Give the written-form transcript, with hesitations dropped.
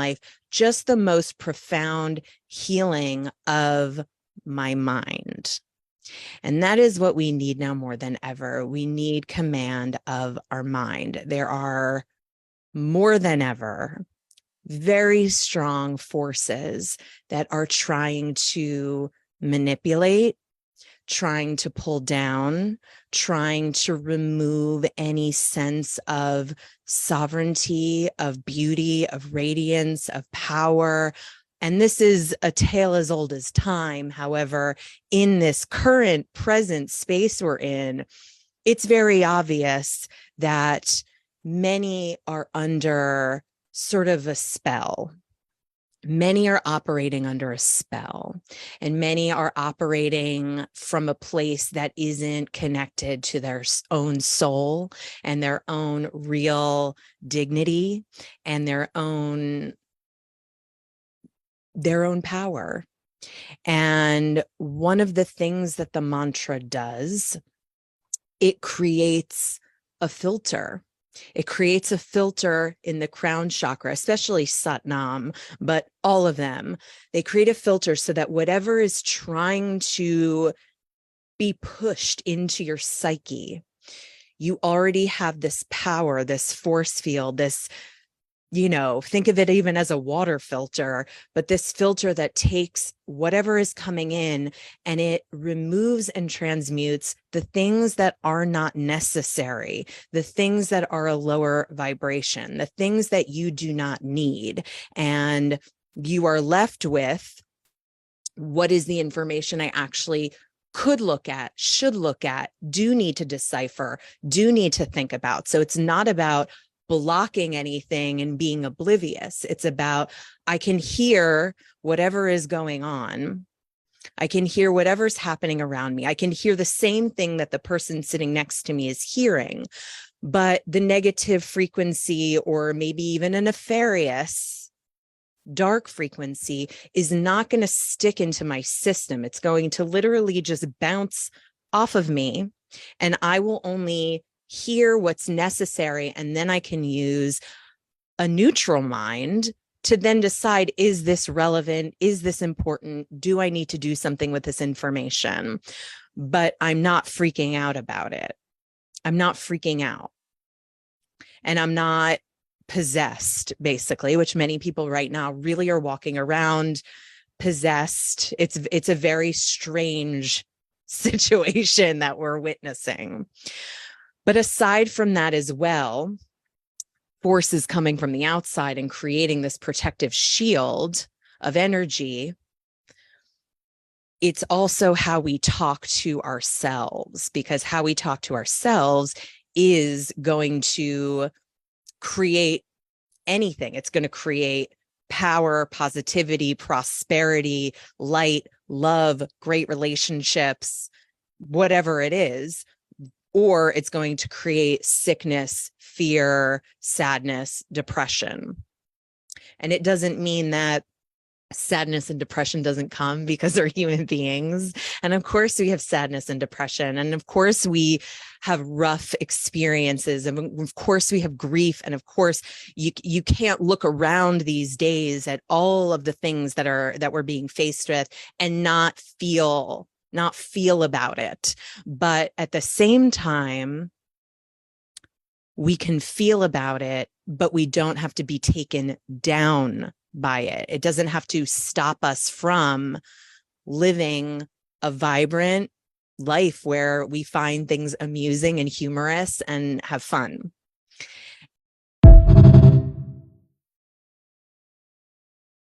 life, just the most profound healing of my mind. And that is what we need now more than ever. We need command of our mind. There are more than ever very strong forces that are trying to manipulate, trying to pull down, trying to remove any sense of sovereignty, of beauty, of radiance, of power. And this is a tale as old as time. However, in this current present space we're in, it's very obvious that many are under sort of a spell. Many are operating under a spell, and many are operating from a place that isn't connected to their own soul and their own real dignity and their own power. And one of the things that the mantra does, it creates a filter. It creates a filter in the crown chakra, especially Satnam, but all of them. They create a filter so that whatever is trying to be pushed into your psyche, you already have this power, this force field, this, think of it even as a water filter, but this filter that takes whatever is coming in and it removes and transmutes the things that are not necessary, the things that are a lower vibration, the things that you do not need. And you are left with, what is the information I actually could look at, should look at, do need to decipher, do need to think about. So it's not about blocking anything and being oblivious. It's about, I can hear whatever is going on. I can hear whatever's happening around me. I can hear the same thing that the person sitting next to me is hearing, but the negative frequency, or maybe even a nefarious dark frequency, is not going to stick into my system. It's going to literally just bounce off of me, and I will only hear what's necessary, and then I can use a neutral mind to then decide, is this relevant? Is this important? Do I need to do something with this information? But I'm not freaking out about it. I'm not freaking out. And I'm not possessed, basically, which many people right now really are walking around possessed. It's a very strange situation that we're witnessing. But aside from that as well, forces coming from the outside and creating this protective shield of energy, it's also how we talk to ourselves, because how we talk to ourselves is going to create anything. It's going to create power, positivity, prosperity, light, love, great relationships, whatever it is. Or it's going to create sickness, fear, sadness, depression. And it doesn't mean that sadness and depression doesn't come, because they're human beings. And of course we have sadness and depression. And of course we have rough experiences. And of course we have grief. And of course you can't look around these days at all of the things that we're being faced with and not feel about it. But at the same time, we can feel about it, but we don't have to be taken down by it. It doesn't have to stop us from living a vibrant life where we find things amusing and humorous and have fun.